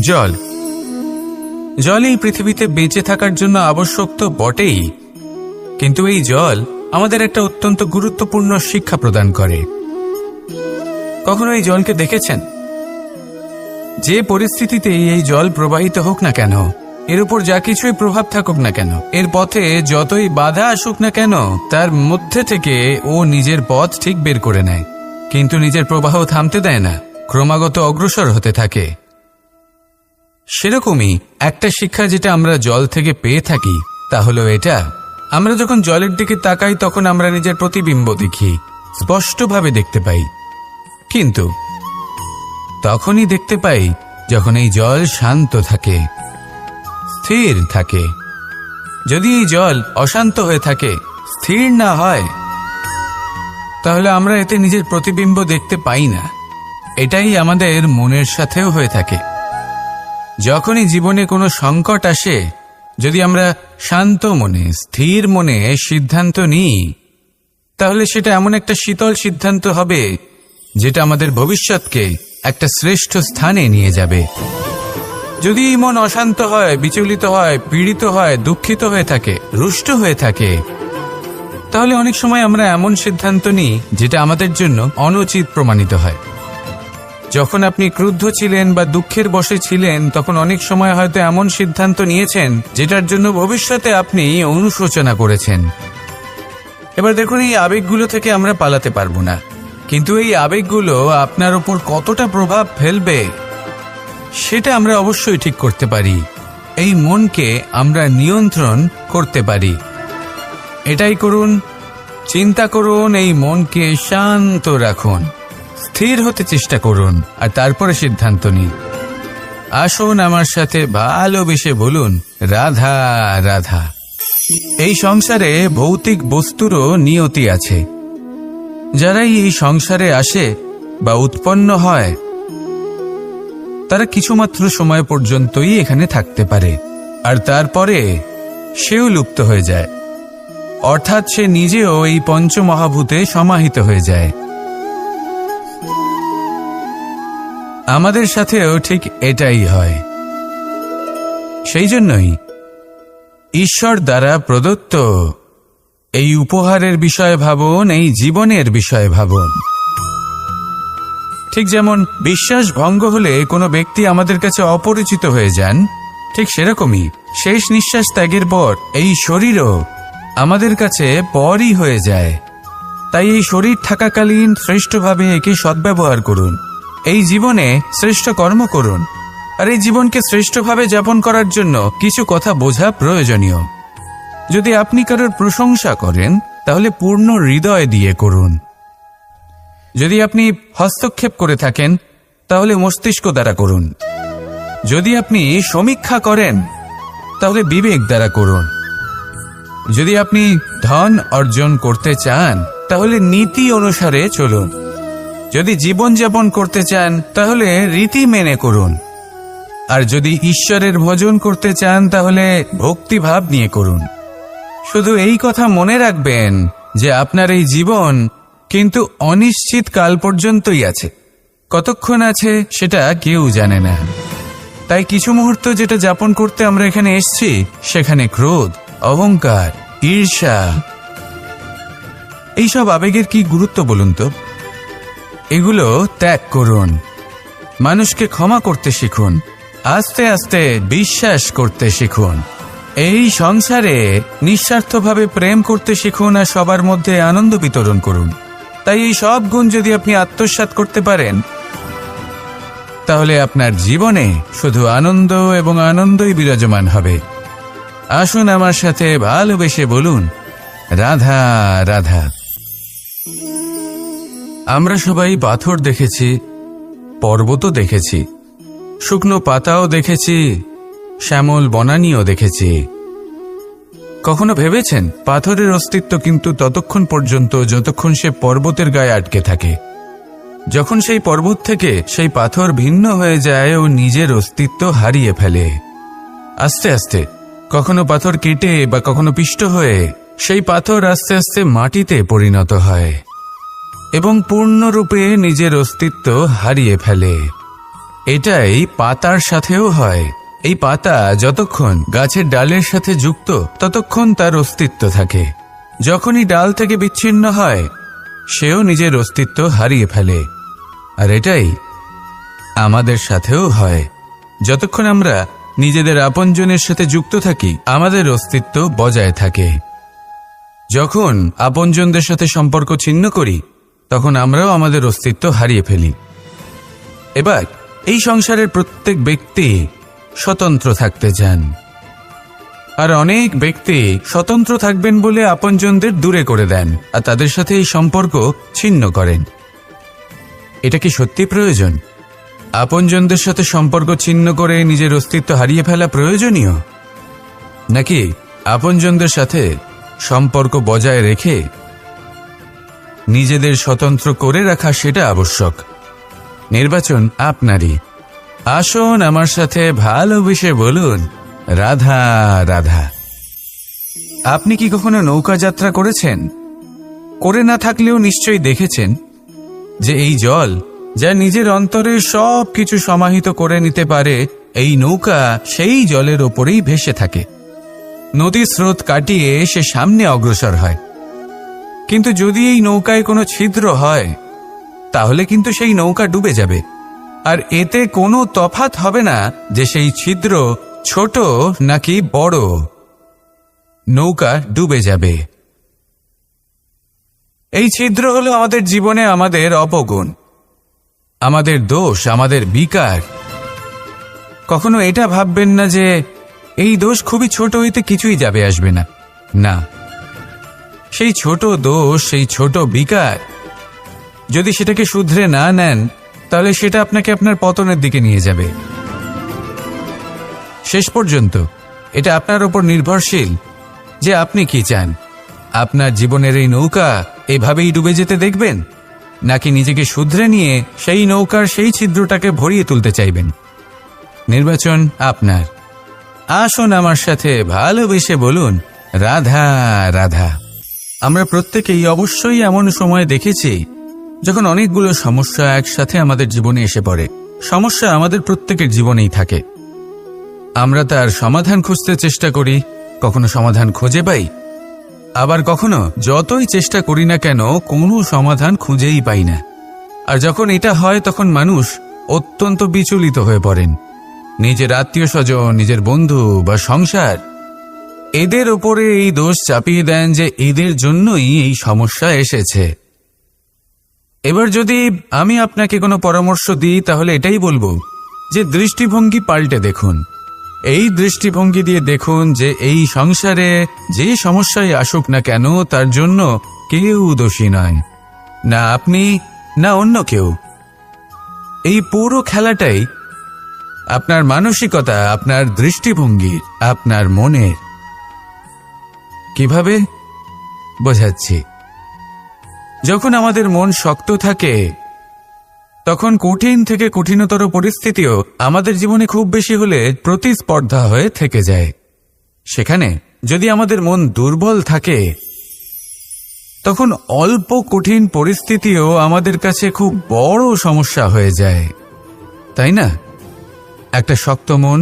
জল জল এই পৃথিবীতে বেঁচে থাকার জন্য আবশ্যক তো বটেই, কিন্তু এই জল আমাদের একটা অত্যন্ত গুরুত্বপূর্ণ শিক্ষা প্রদান করে। কখনো এই জলকে দেখেছেন? যে পরিস্থিতিতেই এই জল প্রবাহিত হোক না কেন, এর উপর যা কিছুই প্রভাব থাকুক না কেন, এর পথে যতই বাধা আসুক না কেন, তার মধ্যে থেকে ও নিজের পথ ঠিক বের করে নেয়, কিন্তু নিজের প্রবাহ থামতে দেয় না, ক্রমাগত অগ্রসর হতে থাকে। সেরকমই একটা শিক্ষা যেটা আমরা জল থেকে পেয়ে থাকি তা হলো এটা, আমরা যখন জলের দিকে তাকাই তখন আমরা নিজের প্রতিবিম্ব দেখি, স্পষ্টভাবে দেখতে পাই, কিন্তু তখনই দেখতে পাই যখন এই জল শান্ত থাকে, স্থির থাকে। যদি এই জল অশান্ত হয়ে থাকে, স্থির না হয়, তাহলে আমরা এতে নিজের প্রতিবিম্ব দেখতে পাই না। এটাই আমাদের মনের সাথেও হয়ে থাকে। যখনই জীবনে কোনো সংকট আসে, যদি আমরা শান্ত মনে, স্থির মনে সিদ্ধান্ত নিই, তাহলে সেটা এমন একটা শীতল সিদ্ধান্ত হবে যেটা আমাদের ভবিষ্যৎকে একটা শ্রেষ্ঠ স্থানে নিয়ে যাবে। যদি এই মন অশান্ত হয়, বিচলিত হয়, পীড়িত হয়, দুঃখিত হয়ে থাকে, রুষ্ট হয়ে থাকে, তাহলে অনেক সময় আমরা এমন সিদ্ধান্ত নিই যেটা আমাদের জন্য অনুচিত প্রমাণিত হয়। যখন আপনি ক্রুদ্ধ ছিলেন বা দুঃখের বশে ছিলেন, তখন অনেক সময় হয়তো এমন সিদ্ধান্ত নিয়েছেন যেটার জন্য ভবিষ্যতে আপনি অনুশোচনা করেছেন। এবার দেখুন, এই আবেগগুলো থেকে আমরা পালাতে পারবো না, কিন্তু এই আবেগগুলো আপনার উপর কতটা প্রভাব ফেলবে সেটা আমরা অবশ্যই ঠিক করতে পারি। এই মনকে আমরা নিয়ন্ত্রণ করতে পারি। এটাই করুন, চিন্তা করুন, এই মনকে শান্ত রাখুন, স্থির হতে চেষ্টা করুন, আর তারপরে সিদ্ধান্ত নিন। আসুন আমার সাথে ভালোবেসে বলুন, রাধা রাধা। এই সংসারে ভৌতিক বস্তুরও নিয়তি আছে। যারাই এই সংসারে আসে বা উৎপন্ন হয়, তারা কিছুমাত্র সময় পর্যন্তই এখানে থাকতে পারে, আর তারপরে সেও লুপ্ত হয়ে যায়, অর্থাৎ সে নিজেও এই পঞ্চমহাভূতে সমাহিত হয়ে যায়। আমাদের সাথেও ঠিক এটাই হয়। সেই জন্যই ঈশ্বর দ্বারা প্রদত্ত এই উপহারের বিষয়ে ভাবুন, এই জীবনের বিষয়ে ভাবুন। ঠিক যেমন বিশ্বাস ভঙ্গ হলে কোনো ব্যক্তি আমাদের কাছে অপরিচিত হয়ে যান, ঠিক সেরকমই শেষ নিঃশ্বাস ত্যাগের পর এই শরীরও আমাদের কাছে পরই হয়ে যায়। তাই এই শরীর থাকাকালীন শ্রেষ্ঠভাবে একে সদ্ব্যবহার করুন, এই জীবনে শ্রেষ্ঠ কর্ম করুন, আর এই জীবনকে শ্রেষ্ঠভাবে যাপন করার জন্য কিছু কথা বোঝা প্রয়োজনীয়। যদি আপনি কারোর প্রশংসা করেন, তাহলে পূর্ণ হৃদয় দিয়ে করুন। যদি আপনি হস্তক্ষেপ করে থাকেন, তাহলে মস্তিষ্ক দ্বারা করুন। যদি আপনি সমীক্ষা করেন, তাহলে বিবেক দ্বারা করুন। যদি আপনি ধন অর্জন করতে চান, তাহলে নীতি অনুসারে চলুন। যদি জীবনযাপন করতে চান, তাহলে রীতি মেনে করুন। আর যদি ঈশ্বরের ভজন করতে চান, তাহলে ভক্তিভাব নিয়ে করুন। শুধু এই কথা মনে রাখবেন যে আপনার এই জীবন কিন্তু অনিশ্চিত কাল পর্যন্তই আছে। কতক্ষণ আছে সেটা কেউ জানে না। তাই কিছু মুহূর্ত যেটা যাপন করতে আমরা এখানে এসেছি, সেখানে ক্রোধ, অহংকার, ঈর্ষা, এইসব আবেগের কি গুরুত্ব বলুন তো? এগুলো ত্যাগ করুন। মানুষকে ক্ষমা করতে শিখুন, আস্তে আস্তে বিশ্বাস করতে শিখুন। এই সংসারে নিঃস্বার্থভাবে প্রেম করতে শিখুন, আর সবার মধ্যে আনন্দ বিতরণ করুন। তাই এই সব গুণ যদি আপনি আত্মসাৎ করতে পারেন, তাহলে আপনার জীবনে শুধু আনন্দ এবং আনন্দই বিরাজমান হবে। আসুন আমার সাথে ভালোবেসে বলুন, রাধা রাধা। আমরা সবাই পাথর দেখেছি, পর্বতও দেখেছি, শুকনো পাতাও দেখেছি, শ্যামল বনানীও দেখেছি। কখনো ভেবেছেন পাথরের অস্তিত্ব কিন্তু ততক্ষণ পর্যন্ত যতক্ষণ সে পর্বতের গায়ে আটকে থাকে। যখন সেই পর্বত থেকে সেই পাথর ভিন্ন হয়ে যায় ও নিজের অস্তিত্ব হারিয়ে ফেলে, আস্তে আস্তে কখনো পাথর কেটে বা কখনো পিষ্ট হয়ে সেই পাথর আস্তে আস্তে মাটিতে পরিণত হয় এবং পূর্ণরূপে নিজের অস্তিত্ব হারিয়ে ফেলে। এটাই পাতার সাথেও হয়। এই পাতা যতক্ষণ গাছের ডালের সাথে যুক্ত ততক্ষণ তার অস্তিত্ব থাকে। যখনই ডাল থেকে বিচ্ছিন্ন হয় সেও নিজের অস্তিত্ব হারিয়ে ফেলে। আর এটাই আমাদের সাথেও হয়। যতক্ষণ আমরা নিজেদের আপনজনের সাথে যুক্ত থাকি আমাদের অস্তিত্ব বজায় থাকে। যখন আপনজনদের সাথে সম্পর্ক ছিন্ন করি তখন আমরাও আমাদের অস্তিত্ব হারিয়ে ফেলি। এবার এই সংসারের প্রত্যেক ব্যক্তি স্বতন্ত্র থাকতে চান, আর অনেক ব্যক্তি স্বতন্ত্র থাকবেন বলে আপনজনদের দূরে করে দেন আর তাদের সাথে এই সম্পর্ক ছিন্ন করেন। এটা কি সত্যি প্রয়োজন? আপনজনদের সাথে সম্পর্ক ছিন্ন করে নিজের অস্তিত্ব হারিয়ে ফেলা প্রয়োজনীয়, নাকি আপনজনদের সাথে সম্পর্ক বজায় রেখে নিজেদের স্বতন্ত্র করে রাখা সেটা আবশ্যক? নির্বাচন আপনারই। আসুন আমার সাথে ভালোবেসে বলুন, রাধা রাধা। আপনি কি কখনো নৌকা যাত্রা করেছেন? করে না থাকলেও নিশ্চয়ই দেখেছেন যে এই জল যা নিজের অন্তরে সব কিছু সমাহিত করে নিতে পারে, এই নৌকা সেই জলের ওপরেই ভেসে থাকে। নদীর স্রোত কাটিয়ে সে সামনে অগ্রসর হয়। কিন্তু যদি এই নৌকায় কোনো ছিদ্র হয় তাহলে কিন্তু সেই নৌকা ডুবে যাবে। আর এতে কোনো তফাৎ হবে না যে সেই ছিদ্র ছোট নাকি বড়, নৌকা ডুবে যাবে। এই ছিদ্র হলো আমাদের জীবনে আমাদের অপগুণ, আমাদের দোষ, আমাদের বিকার। কখনো এটা ভাববেন না যে এই দোষ খুবই ছোট, এতে কিছুই যাবে আসবে না। না, সেই ছোট দোষ, সেই ছোট বিকার যদি সেটাকে শুধরে না নেন তাহলে সেটা আপনাকে আপনার পতনের দিকে নিয়ে যাবে। শেষ পর্যন্ত এটা আপনার উপর নির্ভরশীল যে আপনি কি চান। আপনার জীবনের এই নৌকা এভাবেই ডুবে যেতে দেখবেন, নাকি নিজেকে শুধরে নিয়ে সেই নৌকার সেই ছিদ্রটাকে ভরিয়ে তুলতে চাইবেন? নির্বাচন আপনার। আসুন আমার সাথে ভালোবেসে বলুন, রাধা রাধা। আমরা প্রত্যেকেই অবশ্যই এমন সময় দেখেছি যখন অনেকগুলো সমস্যা একসাথে আমাদের জীবনে এসে পড়ে। সমস্যা আমাদের প্রত্যেকের জীবনেই থাকে। আমরা তার সমাধান খুঁজতে চেষ্টা করি, কখনো সমাধান খুঁজে পাই, আবার কখনো যতই চেষ্টা করি না কেন কোনো সমাধান খুঁজেই পাই না। আর যখন এটা হয় তখন মানুষ অত্যন্ত বিচলিত হয়ে পড়েন। নিজের আত্মীয় স্বজন, নিজের বন্ধু বা সংসার, এদের ওপরে এই দোষ চাপিয়ে দেন যে এদের জন্যই এই সমস্যা এসেছে। এবার যদি আমি আপনাকে কোনো পরামর্শ দিই তাহলে এটাই বলবো যে দৃষ্টিভঙ্গি পাল্টে দেখুন। এই দৃষ্টিভঙ্গি দিয়ে দেখুন যে এই সংসারে যে সমস্যায় আসুক না কেন তার জন্য কেউ দোষী নয়, না আপনি না অন্য কেউ। এই পুরো খেলাটাই আপনার মানসিকতা, আপনার দৃষ্টিভঙ্গি, আপনার মনের। কিভাবে বোঝাচ্ছি? যখন আমাদের মন শক্ত থাকে তখন কঠিন থেকে কঠিনতর পরিস্থিতিও আমাদের জীবনে খুব বেশি হলে প্রতিস্পর্ধা হয়ে থেকে যায়। সেখানে যদি আমাদের মন দুর্বল থাকে তখন অল্প কঠিন পরিস্থিতিও আমাদের কাছে খুব বড় সমস্যা হয়ে যায়, তাই না? একটা শক্ত মন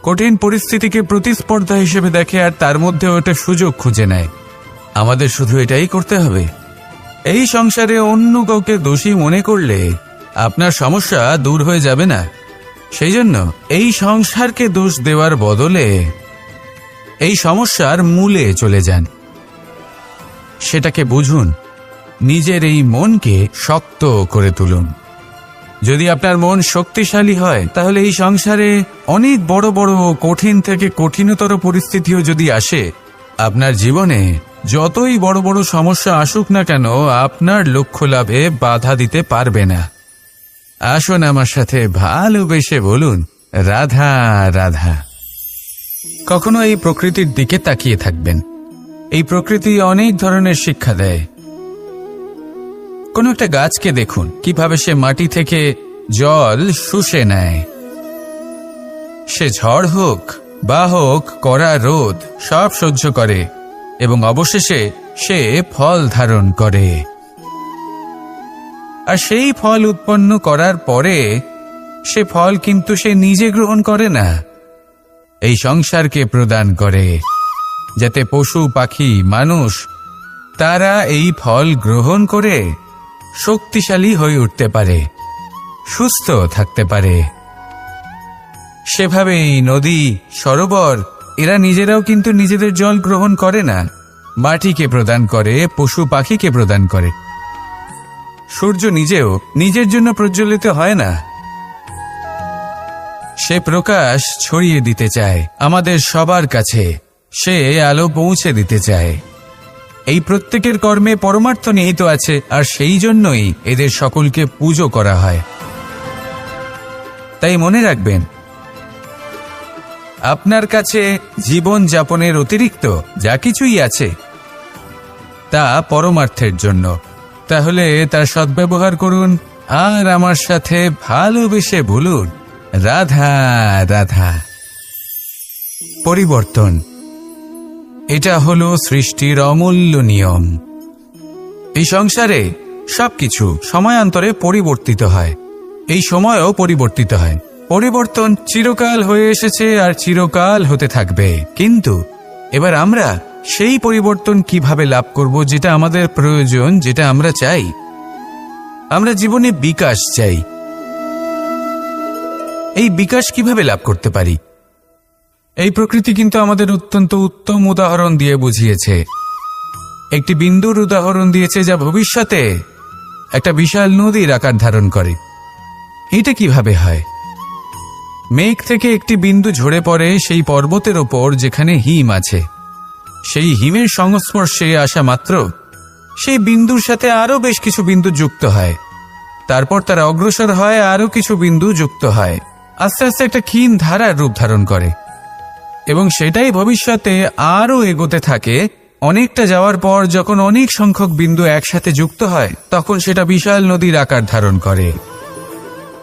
কঠিন পরিস্থিতিকে প্রতিস্পর্ধা হিসেবে দেখে আর তার মধ্যে ওটা সুযোগ খুঁজে নেয়। আমাদের শুধু এটাই করতে হবে। এই সংসারে অন্য কাউকে দোষী মনে করলে আপনার সমস্যা দূর হয়ে যাবে না। সেই জন্য এই সংসারকে দোষ দেওয়ার বদলে এই সমস্যার মূলে চলে যান, সেটাকে বুঝুন, নিজের এই মনকে শক্ত করে তুলুন। যদি আপনার মন শক্তিশালী হয় তাহলে এই সংসারে অনেক বড় বড় কঠিন থেকে কঠিনতর পরিস্থিতিও যদি আসে, আপনার জীবনে যতই বড় বড় সমস্যা আসুক না কেন আপনার লক্ষ্য লাভে বাধা দিতে পারবে না। আসুন আমার সাথে ভালোবেসে বলুন, রাধা রাধা। কখনো এই প্রকৃতির দিকে তাকিয়ে থাকবেন। এই প্রকৃতি অনেক ধরনের শিক্ষা দেয়। কোন একটা গাছকে দেখুন কিভাবে সে মাটি থেকে জল শুষে নেয়। সে ঝড় হোক বা হোক কড়া রোদ সব সহ্য করে এবং অবশেষে সে ফল ধারণ করে। আর সেই ফল উৎপন্ন করার পরে সে ফল কিন্তু সে নিজে গ্রহণ করে না, এই সংসারকে প্রদান করে, যাতে পশু পাখি মানুষ তারা এই ফল গ্রহণ করে শক্তিশালী হয়ে উঠতে পারে, সুস্থ থাকতে পারে। সেভাবেই নদী, সরোবর এরা নিজেরাও কিন্তু নিজেদের জল গ্রহণ করে না, মাটিকে প্রদান করে, পশু পাখিকে প্রদান করে। সূর্য নিজেও নিজের জন্য প্রজ্বলিত হয় না, সে প্রকাশ ছড়িয়ে দিতে চায় আমাদের সবার কাছে, সে আলো পৌঁছে দিতে চায়। এই প্রত্যেকের কর্মে পরমার্থ নিহিত আছে, আর সেই জন্যই এদের সকলকে পুজো করা হয়। তাই মনে রাখবেন, আপনার কাছে জীবন যাপনের অতিরিক্ত যা কিছুই আছে তা পরমার্থের জন্য, তাহলে তার সদ্ব্যবহার করুন আর আমার সাথে ভালোবেসে বলুন, রাধা রাধা। পরিবর্তন, এটা হলো সৃষ্টির অমূল্য নিয়ম। এই সংসারে সবকিছু সময়ান্তরে পরিবর্তিত হয়, এই সময়ও পরিবর্তিত হয়। পরিবর্তন চিরকাল হয়ে এসেছে আর চিরকাল হতে থাকবে, কিন্তু এবার আমরা সেই পরিবর্তন কিভাবে লাভ করব যেটা আমাদের প্রয়োজন, যেটা আমরা চাই। আমরা জীবনে বিকাশ চাই। এই বিকাশ কিভাবে লাভ করতে পারি? এই প্রকৃতি কিন্তু আমাদের অত্যন্ত উত্তম উদাহরণ দিয়ে বুঝিয়েছে। একটি বিন্দুর উদাহরণ দিয়েছে যা ভবিষ্যতে একটা বিশাল নদীর আকার ধারণ করে। এটা কিভাবে হয়? মেঘ থেকে একটি বিন্দু ঝরে পড়ে সেই পর্বতের ওপর যেখানে হিম আছে। সেই হিমের সংস্পর্শে আসা মাত্র সেই বিন্দুর সাথে আরও বেশ কিছু বিন্দু যুক্ত হয়, তারপর তারা অগ্রসর হয়, আরও কিছু বিন্দু যুক্ত হয়, আস্তে আস্তে একটা ক্ষীণ ধারার রূপ ধারণ করে, এবং সেটাই ভবিষ্যতে আরও এগোতে থাকে। অনেকটা যাওয়ার পর যখন অনেক সংখ্যক বিন্দু একসাথে যুক্ত হয়, তখন সেটা বিশাল নদীর আকার ধারণ করে।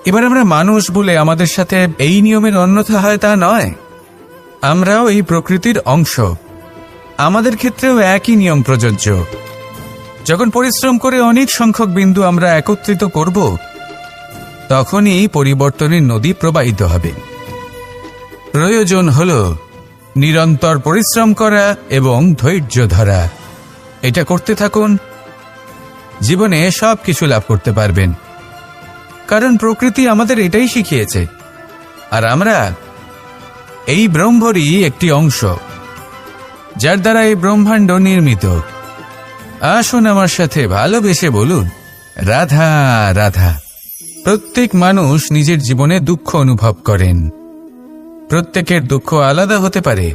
এবার আমরা মানুষ বলে আমাদের সাথে এই নিয়মের অন্যথা হয় তা নয়। আমরাও এই প্রকৃতির অংশ, আমাদের ক্ষেত্রেও একই নিয়ম প্রযোজ্য। যখন পরিশ্রম করে অনেক সংখ্যক বিন্দু আমরা একত্রিত করব, তখনই পরিবর্তনের নদী প্রবাহিত হবে। প্রয়োজন হল নিরন্তর পরিশ্রম করা এবং ধৈর্য ধরা। এটা করতে থাকুন, জীবনে সব কিছু লাভ করতে পারবেন। কারণ প্রকৃতি আমাদের এটাই শিখিয়েছে, আর আমরা এই ব্রহ্মরই একটি অংশ, যার দ্বারা এই ব্রহ্মাণ্ড নির্মিত। আসুন আমার সাথে ভালোবেসে বলুন, রাধা রাধা। প্রত্যেক মানুষ নিজের জীবনে দুঃখ অনুভব করেন। প্রত্যেকের দুঃখ আলাদা হতে পারে।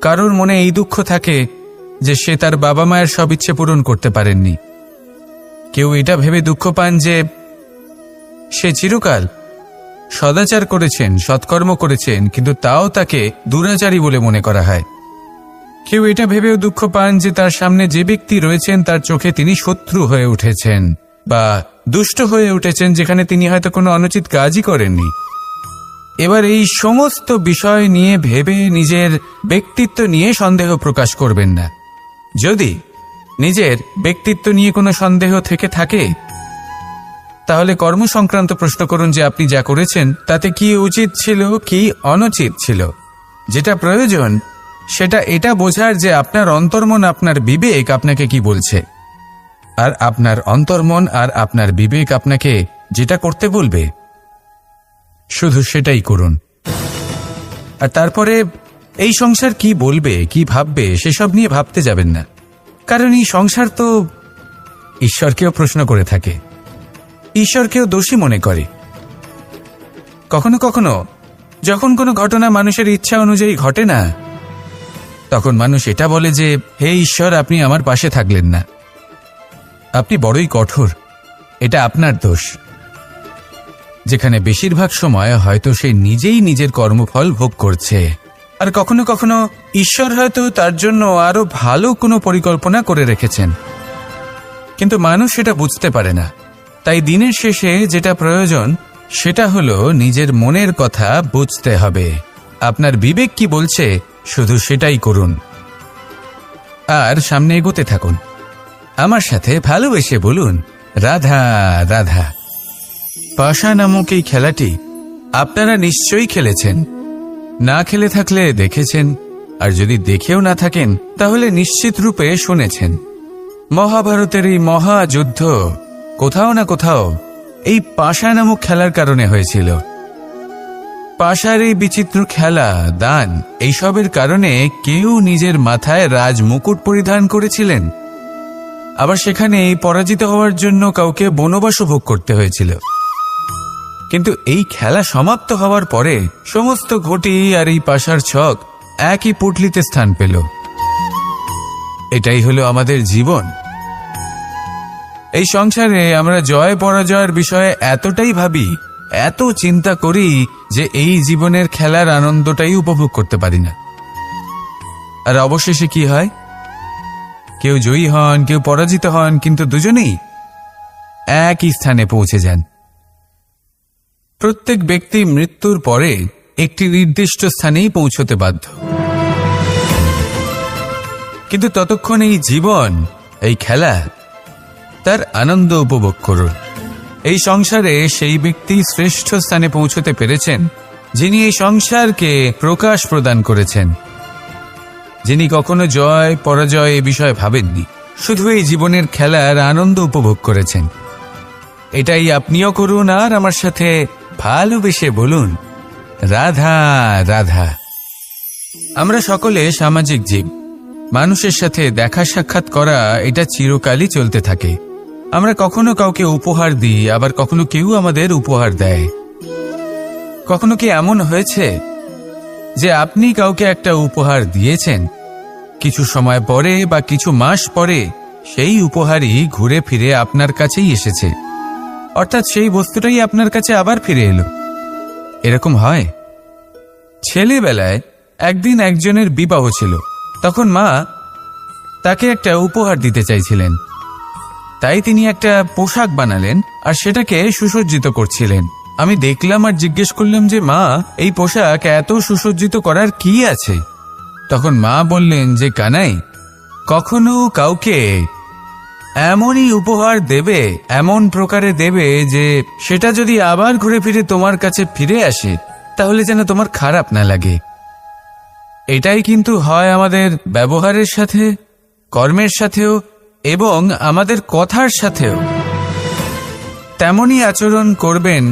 কারোর মনে এই দুঃখ থাকে যে সে তার বাবা মায়ের সব ইচ্ছে পূরণ করতে পারেননি। কেউ এটা ভেবে দুঃখ পান যে সে চিরকাল সদাচার করেছেন, সৎকর্ম করেছেন, কিন্তু তাও তাকে দুরাচারী বলে মনে করা হয়। কেউ এটা ভেবেও দুঃখ পান যে তার সামনে যে ব্যক্তি রয়েছেন তার চোখে তিনি শত্রু হয়ে উঠেছেন বা দুষ্ট হয়ে উঠেছেন, যেখানে তিনি হয়তো কোনো অনুচিত কাজই করেননি। এবার এই সমস্ত বিষয় নিয়ে ভেবে নিজের ব্যক্তিত্ব নিয়ে সন্দেহ প্রকাশ করবেন না। যদি নিজের ব্যক্তিত্ব নিয়ে কোনো সন্দেহ থেকে থাকে, তাহলে কর্ম সংক্রান্ত প্রশ্ন করুন যে আপনি যা করেছেন তাতে কি উচিত ছিল, কি অনুচিত ছিল। যেটা প্রয়োজন সেটা এটা বোঝার যে আপনার অন্তর্মন, আপনার বিবেক আপনাকে কি বলছে, আর আপনার অন্তর্মন আর আপনার বিবেক আপনাকে যেটা করতে বলবে শুধু সেটাই করুন। আর তারপরে এই সংসার কি বলবে, কি ভাববে সেসব নিয়ে ভাবতে যাবেন না। কারণ এই সংসার তো ঈশ্বরকেও প্রশ্ন করে থাকে, ঈশ্বরকেও দোষী মনে করে। কখনো কখনো যখন কোনো ঘটনা মানুষের ইচ্ছা অনুযায়ী ঘটে না, তখন মানুষ এটা বলে যে, হে ঈশ্বর, আপনি আমার পাশে থাকলেন না, আপনি বড়ই কঠোর, এটা আপনার দোষ। যেখানে বেশিরভাগ সময় হয়তো সে নিজেই নিজের কর্মফল ভোগ করছে। আর কখনো কখনো ঈশ্বর হয়তো তার জন্য আরো ভালো কোনো পরিকল্পনা করে রেখেছেন, কিন্তু মানুষ সেটা বুঝতে পারে না। তাই দিনের শেষে যেটা প্রয়োজন সেটা হলো নিজের মনের কথা বুঝতে হবে। আপনার বিবেক কি বলছে শুধু সেটাই করুন, আর সামনে এগোতে থাকুন। আমার সাথে ভালোবেসে বলুন, রাধা রাধা। পাশা নামক এই খেলাটি আপনারা নিশ্চয়ই খেলেছেন, না খেলে থাকলে দেখেছেন, আর যদি দেখেও না থাকেন তাহলে নিশ্চিত রূপে শুনেছেন। মহাভারতের এই মহাযুদ্ধ কোথাও না কোথাও এই পাশা নামক খেলার কারণে হয়েছিল। পাশার এই বিচিত্র খেলা, দান, এইসবের কারণে কেউ নিজের মাথায় রাজমুকুট পরিধান করেছিলেন, আবার সেখানে পরাজিত হওয়ার জন্য কাউকে বনবাস ভোগ করতে হয়েছিল। কিন্তু এই খেলা সমাপ্ত হওয়ার পরে সমস্ত ঘটি আর এই পাশার ছক একই পুটলিতে স্থান পেল। এটাই হলো আমাদের জীবন। এই সংসারে আমরা জয় পরাজয়ের বিষয়ে এতটাই ভাবি, এত চিন্তা করি যে এই জীবনের খেলার আনন্দটাই উপভোগ করতে পারি না। আর অবশেষে কি হয়? কেউ জয়ী হন, কেউ পরাজিত হন, কিন্তু দুজনেই একই স্থানে পৌঁছে যান। প্রত্যেক ব্যক্তি মৃত্যুর পরে একটি নির্দিষ্ট স্থানেই পৌঁছতে বাধ্য, কিন্তু ততক্ষণ এই জীবন, এই খেলা, তার আনন্দ উপভোগ করুন। এই সংসারে সেই ব্যক্তি শ্রেষ্ঠ স্থানে পৌঁছতে পেরেছেন যিনি এই সংসারকে প্রকাশ প্রদান করেছেন, যিনি কখনো জয় পরাজয় এ বিষয়ে ভাবেননি, শুধু এই জীবনের খেলার আনন্দ উপভোগ করেছেন। এটাই আপনিও করুন আর আমার সাথে ভালোবেসে বলুন, রাধা রাধা। আমরা সকলে সামাজিক জীব। মানুষের সাথে দেখা সাক্ষাৎ করা এটা চিরকালই চলতে থাকে। আমরা কখনো কাউকে উপহার দিই, আবার কখনো কেউ আমাদের উপহার দেয়। কখনো কি এমন হয়েছে যে আপনি কাউকে একটা উপহার দিয়েছেন, কিছু সময় পরে বা কিছু মাস পরে সেই উপহারই ঘুরে ফিরে আপনার কাছেই এসেছে, অর্থাৎ সেই বস্তুটাই আপনার কাছে আবার ফিরে এলো? এরকম হয়। ছেলেবেলায় একদিন একজনের বিবাহ ছিল, তখন মা তাকে একটা উপহার দিতে চাইছিলেন, তাই তিনি একটা পোশাক বানালেন আর সেটাকে সুসজ্জিত করছিলেন। আমি দেখলাম আর জিজ্ঞেস করলাম যে মা, এই পোশাক এত সুসজ্জিত করার কি আছে? তখন মা বললেন যে কানাই, কখনো কাউকে এমনই উপহার দেবে, এমন প্রকারে দেবে যে সেটা যদি আবার ঘুরে ফিরে তোমার কাছে ফিরে আসে তাহলে যেন তোমার খারাপ না লাগে। এটাই কিন্তু হয় আমাদের ব্যবহারের সাথে, কর্মের সাথেও এবং আমাদের কথার সাথেও। তেমনই আচরণ করবেন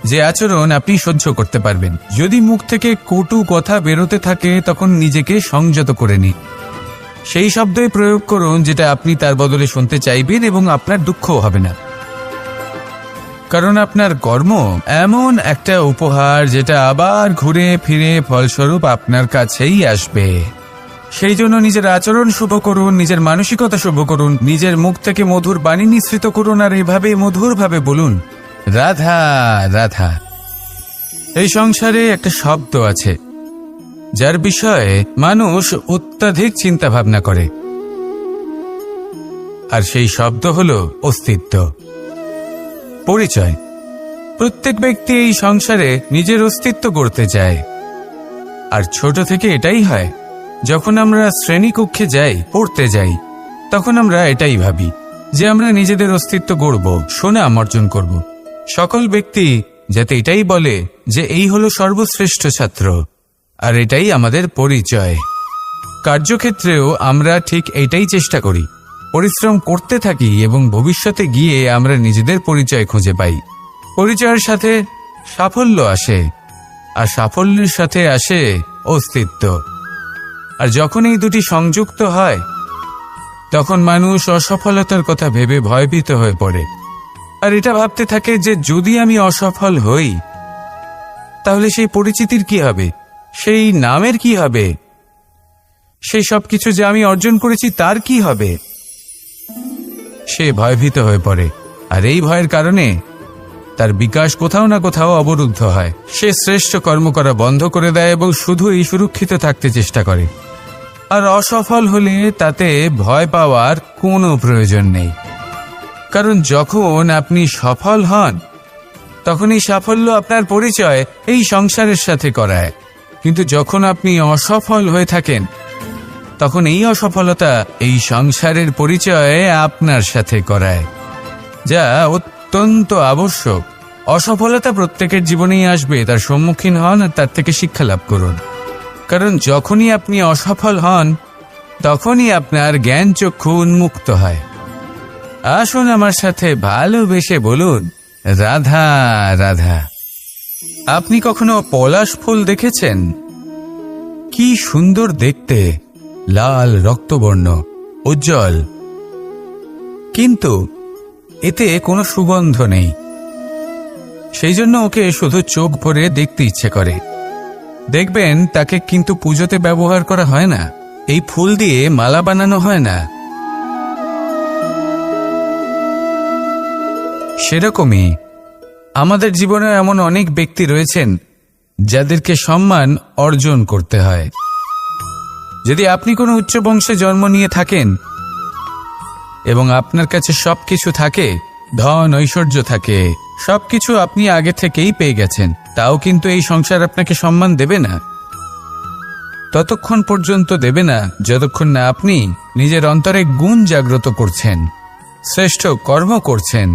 যে আচরণ আপনি সহ্য করতে পারবেন। যদি মুখ থেকে কটু কথা বেরোতে থাকে তখন নিজেকে সংযত করে নিন। সেই শব্দই প্রয়োগ করুন যেটা আপনি তার বদলে শুনতে চাইবেন এবং আপনার দুঃখও হবে না, কারণ আপনার কর্ম এমন একটা উপহার যেটা আবার ঘুরে ফিরে ফলস্বরূপ আপনার কাছেই আসবে। সেই জন্য নিজের আচরণ শুভ করুন, নিজের মানসিকতা শুভ করুন, নিজের মুখ থেকে মধুর বাণী নিঃসৃত করুন আর এইভাবে মধুরভাবে বলুন, রাধা রাধা। এই সংসারে একটা শব্দ আছে যার বিষয়ে মানুষ অত্যাধিক চিন্তা ভাবনা করে, আর সেই শব্দ হলো অস্তিত্ব, পরিচয়। প্রত্যেক ব্যক্তি এই সংসারে নিজের অস্তিত্ব গড়তে চায়, আর ছোট থেকে এটাই হয়। যখন আমরা শ্রেণীকক্ষে যাই, পড়তে যাই, তখন আমরা এটাই ভাবি যে আমরা নিজেদের অস্তিত্ব গড়ব, সুনাম অর্জন করব। সকল ব্যক্তি যাতে এটাই বলে যে এই হলো সর্বশ্রেষ্ঠ ছাত্র, আর এটাই আমাদের পরিচয়। কার্যক্ষেত্রেও আমরা ঠিক এটাই চেষ্টা করি, পরিশ্রম করতে থাকি এবং ভবিষ্যতে গিয়ে আমরা নিজেদের পরিচয় খুঁজে পাই। পরিচয়ের সাথে সাফল্য আসে, আর সাফল্যের সাথে আসে অস্তিত্ব। আর যখন এই দুটি সংযুক্ত হয় তখন মানুষ অসফলতার কথা ভেবে ভয়ভীত হয়ে পড়ে, আর এটা ভাবতে থাকে যে যদি আমি অসফল হই তাহলে সেই পরিচিতির কি হবে, সেই নামের কি হবে, সেই সব কিছু যে আমি অর্জন করেছি তার কি হবে। সে ভয়ভীত হয়ে পড়ে, আর এই ভয়ের কারণে তার বিকাশ কোথাও না কোথাও অবরুদ্ধ হয়। সে শ্রেষ্ঠ কর্ম করা বন্ধ করে দেয় এবং শুধুই সুরক্ষিত থাকতে চেষ্টা করে। আর অসফল হলে তাতে ভয় পাওয়ার কোনো প্রয়োজন নেই, কারণ যখন আপনি সফল হন তখন এই সাফল্য আপনার পরিচয় এই সংসারের সাথে করায়। কিন্তু যখন আপনি অসফল হয়ে থাকেন তখন এই অসফলতা এই সংসারের পরিচয় আপনার সাথে করায়, যা অত্যন্ত আবশ্যক। অসফলতা প্রত্যেকের জীবনেই আসবে, তার সম্মুখীন হন আর তার থেকে শিক্ষা লাভ করুন। কারণ যখনই আপনি অসফল হন তখনই আপনার জ্ঞান চক্ষু উন্মুক্ত হয়। আসুন আমার সাথে ভালোবেসে বলুন, রাধা রাধা। আপনি কখনো পলাশ ফুল দেখেছেন? কি সুন্দর দেখতে, লাল রক্তবর্ণ, উজ্জ্বল, কিন্তু এতে কোনো সুগন্ধ নেই। সেই জন্য ওকে শুধু চোখ ভরে দেখতে ইচ্ছে করে। দেখবেন তাকে কিন্তু পুজোতে ব্যবহার করা হয় না, এই ফুল দিয়ে মালা বানানো হয় না। সেরকমই আমাদের জীবনে এমন অনেক ব্যক্তি রয়েছেন যাদেরকে সম্মান অর্জন করতে হয়। যদি আপনি কোনো উচ্চ বংশে জন্ম নিয়ে থাকেন এবং আপনার কাছে সবকিছু থাকে, ধন ঐশ্বর্য থাকে, সবকিছু আপনি আগে থেকেই পেয়ে গেছেন, তাও কিন্তু এই সংসার আপনাকে সম্মান দেবে না। ততক্ষণ পর্যন্ত দেবে না যতক্ষণ না আপনি নিজের অন্তরে গুণ জাগ্রত করছেন, শ্রেষ্ঠ কর্ম করছেন,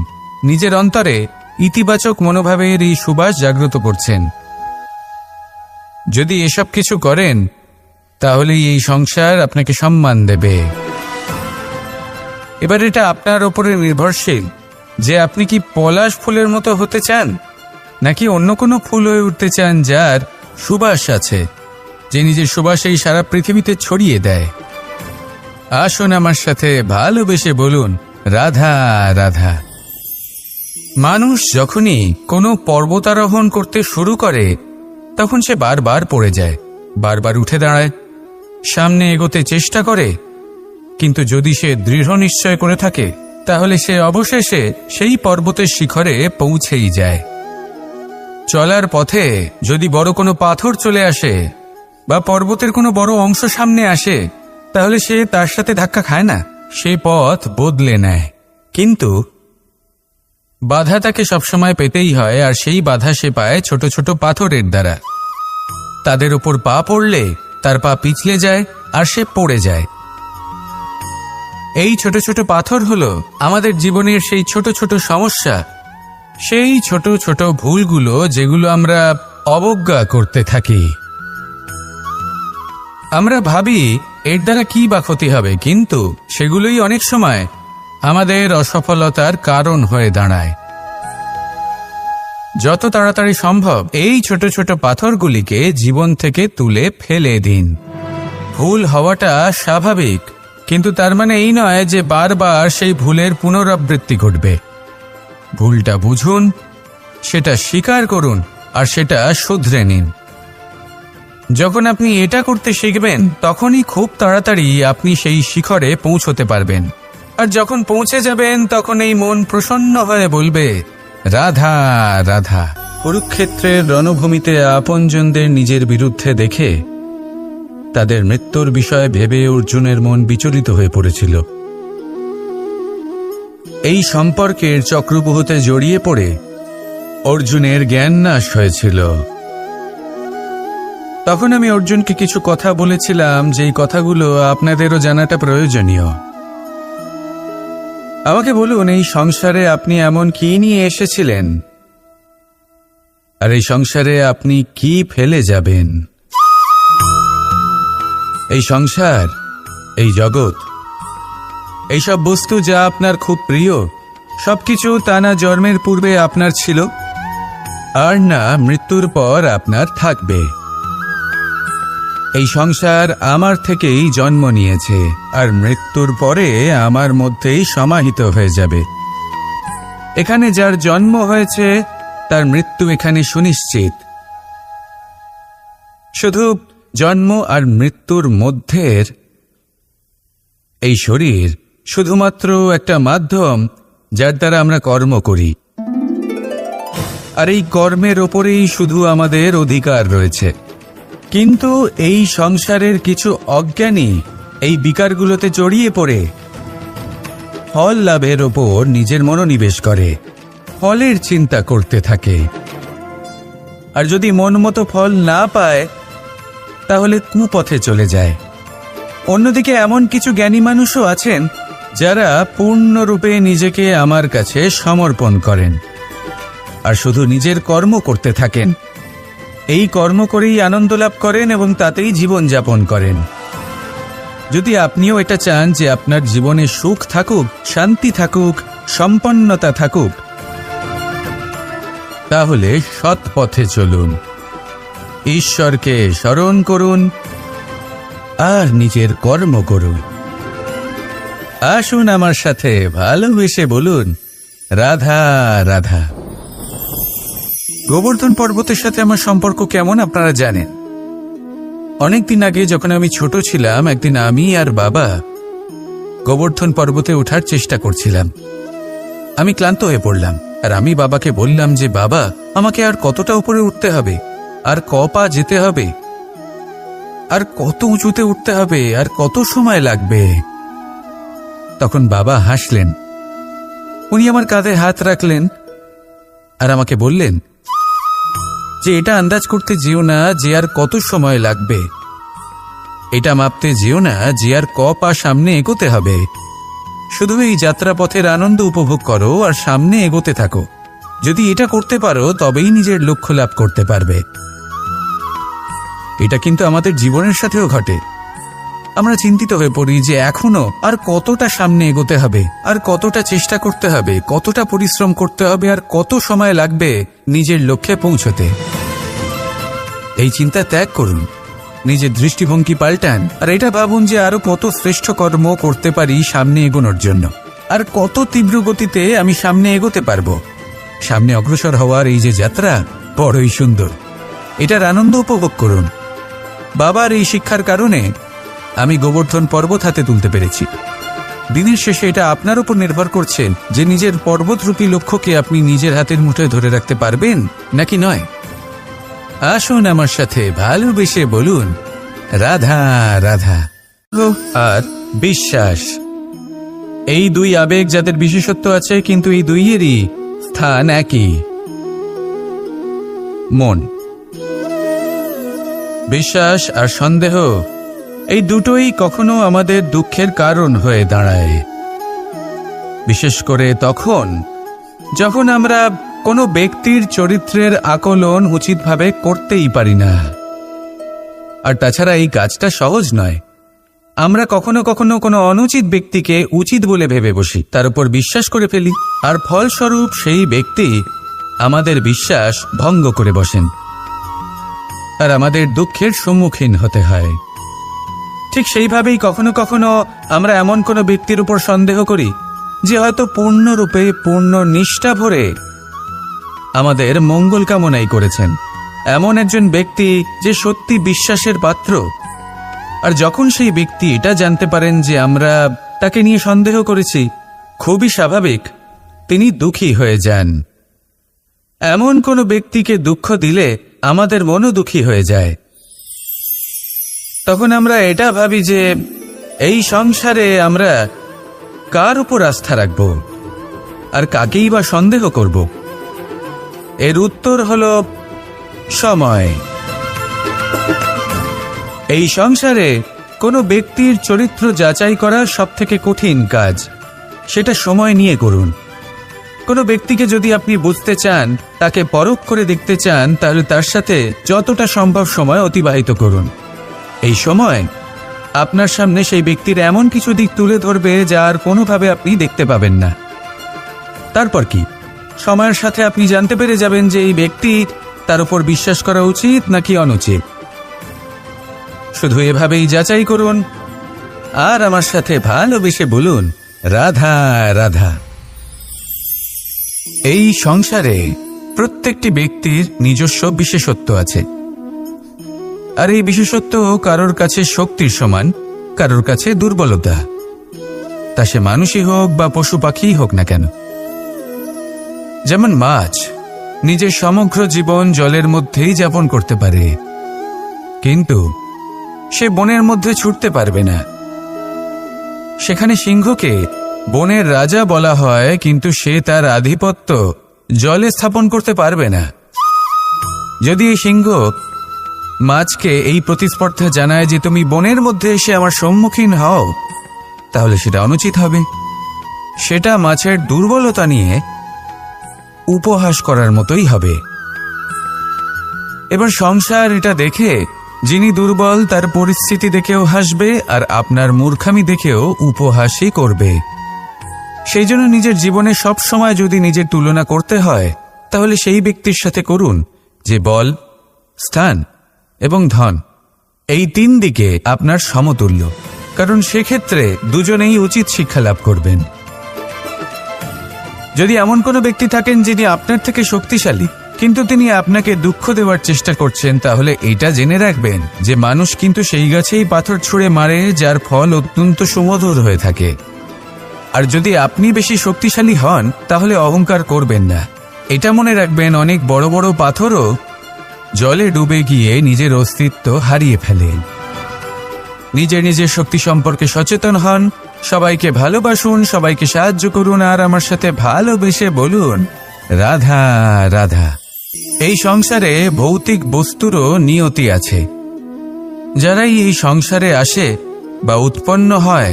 নিজের অন্তরে ইতিবাচক মনোভাবের এই সুবাস জাগ্রত করছেন। যদি এসব কিছু করেন তাহলে এই সংসার আপনাকে সম্মান দেবে। এবার এটা আপনার উপরে নির্ভরশীল যে আপনি কি পলাশ ফুলের মতো হতে চান, নাকি অন্য কোনো ফুল হয়ে উঠতে চান যার সুবাস আছে, যে নিজের সুবাস এই সারা পৃথিবীতে ছড়িয়ে দেয়। আসুন আমার সাথে ভালোবেসে বলুন, রাধা রাধা। মানুষ যখনই কোনো পর্বতারোহণ করতে শুরু করে তখন সে বারবার পড়ে যায়, বারবার উঠে দাঁড়ায়, সামনে এগোতে চেষ্টা করে, কিন্তু যদি সে দৃঢ় নিশ্চয় করে থাকে তাহলে সে অবশেষে সেই পর্বতের শিখরে পৌঁছেই যায়। চলার পথে যদি বড় কোনো পাথর চলে আসে বা পর্বতের কোনো বড় অংশ সামনে আসে তাহলে সে তার সাথে ধাক্কা খায় না, সে পথ বদলে নেয়। কিন্তু বাধা তাকে সবসময় পেতেই হয়, আর সেই বাধা সে পায় ছোট ছোট পাথরের দ্বারা। তাদের উপর পা পড়লে তার পা পিছলে যায় আর সে পড়ে যায়। এই ছোট ছোট পাথর হলো আমাদের জীবনের সেই ছোট ছোট সমস্যা, সেই ছোট ছোট ভুলগুলো যেগুলো আমরা অবজ্ঞা করতে থাকি। আমরা ভাবি এর দ্বারা কি বা ক্ষতি হবে, কিন্তু সেগুলোই অনেক সময় আমাদের অসফলতার কারণ হয়ে দাঁড়ায়। যত তাড়াতাড়ি সম্ভব এই ছোট ছোট পাথরগুলিকে জীবন থেকে তুলে ফেলে দিন। ভুল হওয়াটা স্বাভাবিক, কিন্তু তার মানে এই নয় যে বারবার সেই ভুলের পুনরাবৃত্তি ঘটবে। ভুলটা বুঝুন, সেটা স্বীকার করুন আর সেটা শুধরে নিন। যখন আপনি এটা করতে শিখবেন তখনই খুব তাড়াতাড়ি আপনি সেই শিখরে পৌঁছতে পারবেন। আর যখন পৌঁছে যাবেন তখন এই মন প্রসন্ন হয়ে বলবে, রাধা রাধা। কুরুক্ষেত্রের রণভূমিতে আপনজনদের নিজের বিরুদ্ধে দেখে তাদের মৃত্যুর বিষয়ে ভেবে অর্জুনের মন বিচলিত হয়ে পড়েছিল। এই সম্পর্কের চক্রব্যূহতে জড়িয়ে পড়ে অর্জুনের জ্ঞান নাশ হয়েছিল। তখন আমি অর্জুনকে কিছু কথা বলেছিলাম, যেই কথাগুলো আপনাদেরও জানাটা প্রয়োজনীয়। আমাকে বলুন, এই সংসারে আপনি এমন কি নিয়ে এসেছিলেন, আর এই সংসারে আপনি কি ফেলে যাবেন? এই সংসার, এই জগৎ, এইসব বস্তু যা আপনার খুব প্রিয়, সবকিছু তা না জন্মের পূর্বে আপনার ছিল আর না মৃত্যুর পর আপনার থাকবে। এই সংসার আমার থেকেই জন্ম নিয়েছে আর মৃত্যুর পরে আমার মধ্যেই সমাহিত হয়ে যাবে। এখানে যার জন্ম হয়েছে তার মৃত্যু এখানে সুনিশ্চিত। শুধু জন্ম আর মৃত্যুর মধ্যের এই শরীর শুধুমাত্র একটা মাধ্যম যার দ্বারা আমরা কর্ম করি, আর এই কর্মের ওপরেই শুধু আমাদের অধিকার রয়েছে। কিন্তু এই সংসারের কিছু অজ্ঞানী এই বিকারগুলোতে জড়িয়ে পড়ে ফল লাভের ওপর নিজের মনোনিবেশ করে, ফলের চিন্তা করতে থাকে। আর যদি মন মতো ফল না পায় তাহলে কুপথে চলে যায়। অন্যদিকে এমন কিছু জ্ঞানী মানুষও আছেন যারা পূর্ণরূপে নিজেকে আমার কাছে সমর্পণ করেন, আর শুধু নিজের কর্ম করতে থাকেন। এই কর্ম করেই আনন্দ লাভ করেন এবং তাতেই জীবন যাপন করেন। যদি আপনিও এটা চান যে আপনার জীবনে সুখ থাকুক, শান্তি থাকুক, সম্পন্নতা থাকুক, তাহলে সৎ পথে চলুন, ঈশ্বরকে স্মরণ করুন আর নিজের কর্ম করুন। আসুন আমার সাথে ভালোবেসে বলুন, রাধা রাধা। গোবর্ধন পর্বতের সাথে আমার সম্পর্ক কেমন আপনারা জানেন। অনেকদিন আগে যখন আমি ছোট ছিলাম, একদিন আমি আর বাবা গোবর্ধন পর্বতে ওঠার চেষ্টা করছিলাম। আমি ক্লান্ত হয়ে পড়লাম আর আমি বাবাকে বললাম যে বাবা, আমাকে আর কতটা উপরে উঠতে হবে, আর ক পা যেতে হবে, আর কত উঁচুতে উঠতে হবে, আর কত সময় লাগবে। তখন বাবা হাসলেন। উনি আমার কাঁধে হাত রাখলেন আর আমাকে বললেন যে এটা আন্দাজ করতে যেও না যে আর কত সময় লাগবে, এটা মাপতে যেও না যে আর ক পা সামনে এগোতে হবে। শুধু এই যাত্রাপথের আনন্দ উপভোগ করো আর সামনে এগোতে থাকো। যদি এটা করতে পারো তবেই নিজের লক্ষ্য লাভ করতে পারবে। এটা কিন্তু আমাদের জীবনের সাথেও ঘটে। আমরা চিন্তিত হয়ে পড়ি যে এখনো আর কতটা সামনে এগোতে হবে, আর কতটা চেষ্টা করতে হবে, কতটা পরিশ্রম করতে হবে, আর কত সময় লাগবে নিজের লক্ষ্যে পৌঁছতে। এই চিন্তা ত্যাগ করুন, নিজের দৃষ্টিভঙ্গি পাল্টান আর এটা ভাবুন যে আরো কত শ্রেষ্ঠ কর্ম করতে পারি সামনে এগোনোর জন্য, আর কত তীব্র গতিতে আমি সামনে এগোতে পারবো। সামনে অগ্রসর হওয়ার এই যে যাত্রা বড়ই সুন্দর, এটার আনন্দ উপভোগ করুন। বাবার এই শিক্ষার কারণে আমি গোবর্ধন পর্বত হাতে তুলতে পেরেছি। দিনের শেষে এটা আপনার উপর নির্ভর করছে যে নিজের পর্বতরূপী লক্ষ্যকে আপনি নিজের হাতের মুঠোয় ধরে রাখতে পারবেন নাকি নয়। আসুন আমার সাথে ভালোবেসে বলুন, রাধা রাধা। আর বিশ্বাস, এই দুই আবেগ যাদের বিশেষত্ব আছে, কিন্তু এই দুইয়েরই স্থান একই, মন। বিশ্বাস আর সন্দেহ এই দুটোই কখনো আমাদের দুঃখের কারণ হয়ে দাঁড়ায়, বিশেষ করে তখন যখন আমরা কোনো ব্যক্তির চরিত্রের আকলন উচিতভাবে করতেই পারি না। আর তাছাড়া এই কাজটা সহজ নয়। আমরা কখনো কখনো কোনো অনুচিত ব্যক্তিকে উচিত বলে ভেবে বসি, তার উপর বিশ্বাস করে ফেলি, আর ফলস্বরূপ সেই ব্যক্তি আমাদের বিশ্বাস ভঙ্গ করে বসেন আর আমাদের দুঃখের সম্মুখীন হতে হয়। ঠিক সেইভাবেই কখনো কখনো আমরা এমন কোনো ব্যক্তির উপর সন্দেহ করি যে হয়তো পূর্ণরূপে পূর্ণ নিষ্ঠা ভরে আমাদের মঙ্গল কামনাই করেছেন, এমন একজন ব্যক্তি যে সত্যি বিশ্বাসের পাত্র। আর যখন সেই ব্যক্তি এটা জানতে পারেন যে আমরা তাকে নিয়ে সন্দেহ করেছি, খুবই স্বাভাবিক তিনি দুঃখী হয়ে যান। এমন কোনো ব্যক্তিকে দুঃখ দিলে আমাদের মনও দুঃখী হয়ে যায়। তখন আমরা এটা ভাবি যে এই সংসারে আমরা কার উপর আস্থা রাখব আর কাকেই বা সন্দেহ করব। এর উত্তর হলো সময়। এই সংসারে কোনো ব্যক্তির চরিত্র যাচাই করা সবথেকে কঠিন কাজ, সেটা সময় নিয়ে করুন। কোনো ব্যক্তিকে যদি আপনি বুঝতে চান, তাকে পরখ করে দেখতে চান, তাহলে তার সাথে যতটা সম্ভব সময় অতিবাহিত করুন। এই সময় আপনার সামনে সেই ব্যক্তির এমন কিছু দিক তুলে ধরবে যা আর কোনোভাবে আপনি দেখতে পাবেন না। তারপর কি, সময়ের সাথে আপনি জানতে পেরে যাবেন যে এই ব্যক্তি, তার উপর বিশ্বাস করা উচিত নাকি অনুচিত। শুধু এভাবেই যাচাই করুন আর আমার সাথে ভালোবেসে বলুন, রাধা রাধা। এই সংসারে প্রত্যেকটি ব্যক্তির নিজস্ব বিশেষত্ব আছে, আর এই বিশেষত্ব কারোর কাছে শক্তির সমান, কারোর কাছে দুর্বলতা, তা সে মানুষই হোক বা পশু পাখিই হোক না কেন। যেমন মাছ নিজের সমগ্র জীবন জলের মধ্যেই যাপন করতে পারে, কিন্তু সে বনের মধ্যে ছুটতে পারবে না। সেখানে সিংহকে বনের রাজা বলা হয়, কিন্তু সে তার আধিপত্য জলে স্থাপন করতে পারবে না। যদি এই সিংহ মাছকে এই প্রতিস্পর্ধা জানায় যে তুমি বনের মধ্যে এসে আমার সম্মুখীন হও, তাহলে সেটা অনুচিত হবে। সেটা মাছের দুর্বলতা নিয়ে উপহাস করার মতোই হবে। এবার সংসার এটা দেখে যিনি দুর্বল তার পরিস্থিতি দেখেও হাসবে, আর আপনার মূর্খামি দেখেও উপহাসই করবে। সেই জন্য নিজের জীবনে সব সময় যদি নিজের তুলনা করতে হয়, তাহলে সেই ব্যক্তির সাথে করুন যে বল, স্থান এবং ধন এই 3 দিকে আপনার সমতুল্য, কারণ সেক্ষেত্রে দুজনেই উচিত শিক্ষা লাভ করবেন। যদি এমন কোনো ব্যক্তি থাকেন যিনি আপনার থেকে শক্তিশালী কিন্তু তিনি আপনাকে দুঃখ দেওয়ার চেষ্টা করছেন, তাহলে এটা জেনে রাখবেন যে মানুষ কিন্তু সেই গাছেই পাথর ছুঁড়ে মারে যার ফল অত্যন্ত সুমধুর হয়ে থাকে। আর যদি আপনি বেশি শক্তিশালী হন তাহলে অহংকার করবেন না। এটা মনে রাখবেন, অনেক বড় বড় পাথরও জলে ডুবে গিয়ে নিজের অস্তিত্ব হারিয়ে ফেলে। নিজের শক্তি সম্পর্কে সচেতন হন, সবাইকে ভালোবাসুন, সবাইকে সাহায্য করুন, আর আমার সাথে ভালোবেসে বলুন রাধা রাধা। এই সংসারে ভৌতিক বস্তুরও নিয়তি আছে। যারাই এই সংসারে আসে বা উৎপন্ন হয়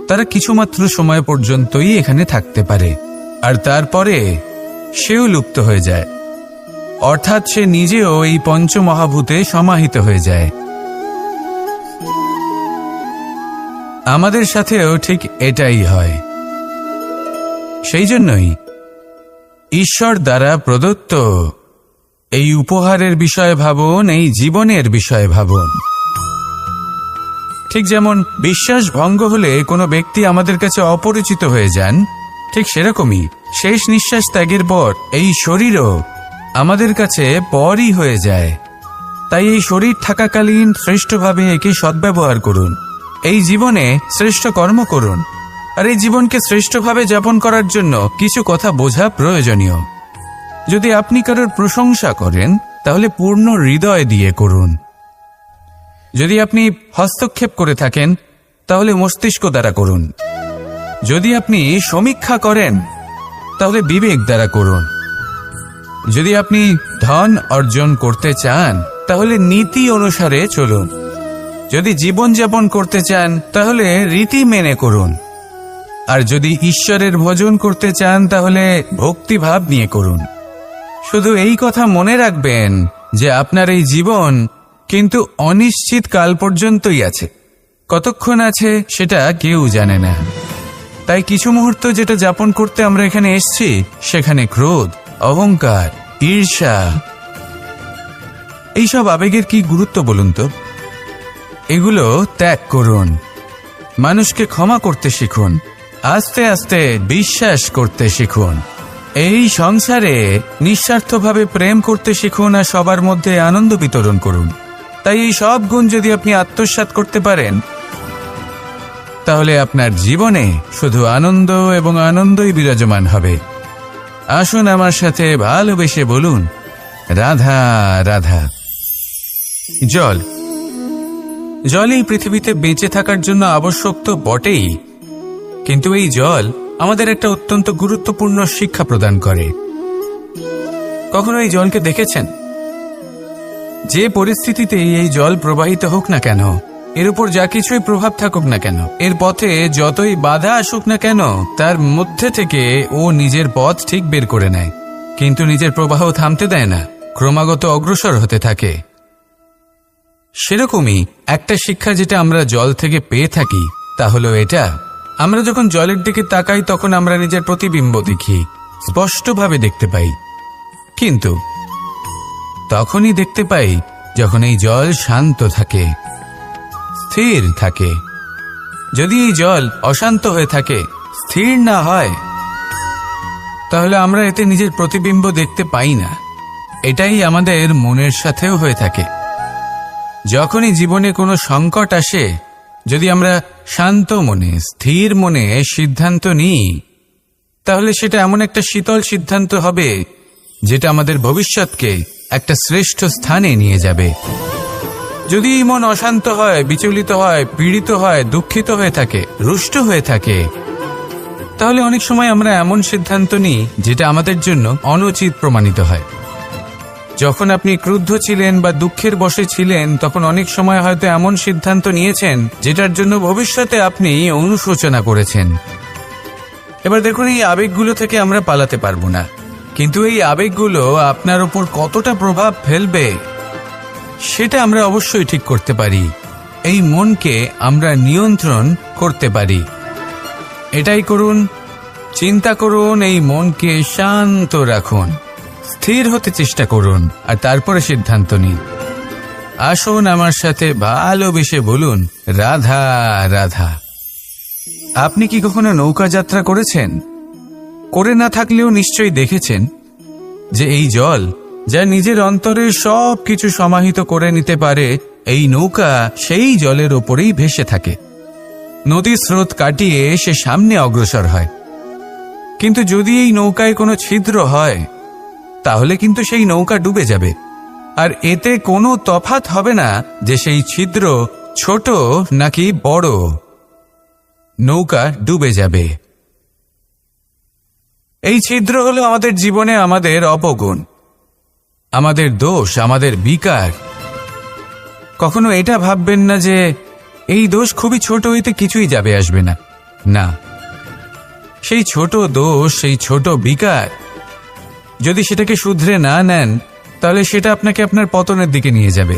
তারা কিছুমাত্র সময় পর্যন্তই এখানে থাকতে পারে, আর তারপরে সেও লুপ্ত হয়ে যায়, অর্থাৎ সে নিজেও এই পঞ্চমহাভূতে সমাহিত হয়ে যায়। আমাদের সাথেও ঠিক এটাই হয়। সেই জন্যই ঈশ্বর দ্বারা প্রদত্ত এই উপহারের বিষয়ে ভাবুন, এই জীবনের বিষয়ে ভাবুন। ঠিক যেমন বিশ্বাস ভঙ্গ হলে কোনো ব্যক্তি আমাদের কাছে অপরিচিত হয়ে যান, ঠিক সেরকমই শেষ নিঃশ্বাস ত্যাগের পর এই শরীরও আমাদের কাছে পরই হয়ে যায়। তাই এই শরীর থাকাকালীন শ্রেষ্ঠভাবে একে সদ্ব্যবহার করুন, এই জীবনে শ্রেষ্ঠ কর্ম করুন, আর এই জীবনকে শ্রেষ্ঠভাবে যাপন করার জন্য কিছু কথা বোঝা প্রয়োজনীয়। যদি আপনি কারোর প্রশংসা করেন তাহলে পূর্ণ হৃদয় দিয়ে করুন। যদি আপনি হস্তক্ষেপ করে থাকেন তাহলে মস্তিষ্ক দ্বারা করুন। যদি আপনি সমীক্ষা করেন তাহলে বিবেক দ্বারা করুন। যদি আপনি ধন অর্জন করতে চান তাহলে নীতি অনুসারে চলুন। যদি জীবনযাপন করতে চান তাহলে রীতি মেনে করুন। আর যদি ঈশ্বরের ভজন করতে চান তাহলে ভক্তিভাব নিয়ে করুন। শুধু এই কথা মনে রাখবেন যে আপনার এই জীবন কিন্তু অনিশ্চিত কাল পর্যন্তই আছে। কতক্ষণ আছে সেটা কেউ জানে না। তাই কিছু মুহূর্ত যেটা যাপন করতে আমরা এখানে এসেছি, সেখানে ক্রোধ, অহংকার, ঈর্ষা, এইসব আবেগের কি গুরুত্ব বলুন তো? এগুলো ত্যাগ করুন। মানুষকে ক্ষমা করতে শিখুন। আস্তে আস্তে বিশ্বাস করতে শিখুন। এই সংসারে নিঃস্বার্থভাবে প্রেম করতে শিখুন, আর সবার মধ্যে আনন্দ বিতরণ করুন। তাই এই সব গুণ যদি আপনি আত্মসাৎ করতে পারেন তাহলে আপনার জীবনে শুধু আনন্দ এবং আনন্দই বিরাজমান হবে। আসুন আমার সাথে ভালোবেসে বলুন রাধা রাধা। জল এই পৃথিবীতে বেঁচে থাকার জন্য আবশ্যক তো বটেই, কিন্তু এই জল আমাদের একটা অত্যন্ত গুরুত্বপূর্ণ শিক্ষা প্রদান করে। কখনো এই জলকে দেখেছেন? যে পরিস্থিতিতেই এই জল প্রবাহিত হোক না কেন, এর উপর যা কিছুই প্রভাব থাকুক না কেন, এর পথে যতই বাধা আসুক না কেন, তার মধ্যে থেকে ও নিজের পথ ঠিক বের করে নেয়, কিন্তু নিজের প্রবাহ থামতে দেয় না, ক্রমাগত অগ্রসর হতে থাকে। সেরকমই একটা শিক্ষা যেটা আমরা জল থেকে পেয়ে থাকি তা হলো এটা, আমরা যখন জলের দিকে তাকাই তখন আমরা নিজের প্রতিবিম্ব দেখি, স্পষ্টভাবে দেখতে পাই। কিন্তু তখনই দেখতে পাই যখন এই জল শান্ত থাকে, স্থির থাকে। যদি এই জল অশান্ত হয়ে থাকে, স্থির না হয়, তাহলে আমরা এতে নিজের প্রতিবিম্ব দেখতে পাই না। এটাই আমাদের মনের সাথেও হয়ে থাকে। যখনই জীবনে কোনো সংকট আসে, যদি আমরা শান্ত মনে, স্থির মনে সিদ্ধান্ত নিই, তাহলে সেটা এমন একটা শীতল সিদ্ধান্ত হবে যেটা আমাদের ভবিষ্যৎকে একটা শ্রেষ্ঠ স্থানে নিয়ে যাবে। যদি মন অশান্ত হয়, বিচলিত হয়, পীড়িত হয়, দুঃখিত হয়ে থাকে, রুষ্ট হয়ে থাকে, তাহলে অনেক সময় আমরা এমন সিদ্ধান্ত নিই যেটা আমাদের জন্য অনুচিত প্রমাণিত হয়। যখন আপনি ক্রুদ্ধ ছিলেন বা দুঃখের বশে ছিলেন, তখন অনেক সময় হয়তো এমন সিদ্ধান্ত নিয়েছেন যেটার জন্য ভবিষ্যতে আপনি অনুশোচনা করেছেন। এবার দেখুন, এই আবেগগুলো থেকে আমরা পালাতে পারবো না, কিন্তু এই আবেগগুলো আপনার উপর কতটা প্রভাব ফেলবে সেটা আমরা অবশ্যই ঠিক করতে পারি। এই মনকে আমরা নিয়ন্ত্রণ করতে পারি। এটাই করুন, চিন্তা করুন, এই মনকে শান্ত রাখুন, স্থির হতে চেষ্টা করুন, আর তারপরে সিদ্ধান্ত নিন। আসুন আমার সাথে ভালোবেসে বলুন, রাধা রাধা। আপনি কি কখনো নৌকা যাত্রা করেছেন? করে না থাকলেও নিশ্চয়ই দেখেছেন যে এই জল যা নিজের অন্তরে সব কিছু সমাহিত করে নিতে পারে, এই নৌকা সেই জলের ওপরেই ভেসে থাকে। নদীর স্রোত কাটিয়ে সে সামনে অগ্রসর হয়। কিন্তু যদি এই নৌকায় কোনো ছিদ্র হয় তাহলে কিন্তু সেই নৌকা ডুবে যাবে। আর এতে কোনো তফাৎ হবে না যে সেই ছিদ্র ছোট নাকি বড়, নৌকা ডুবে যাবে। এই ছিদ্র হলো আমাদের জীবনে আমাদের অপগুণ, আমাদের দোষ, আমাদের বিকার। কখনো এটা ভাববেন না যে এই দোষ খুবই ছোট, হইতে কিছুই যাবে আসবে না। না, সেই ছোট দোষ, সেই ছোট বিকার যদি সেটাকে শুধরে না নেন তাহলে সেটা আপনাকে আপনার পতনের দিকে নিয়ে যাবে।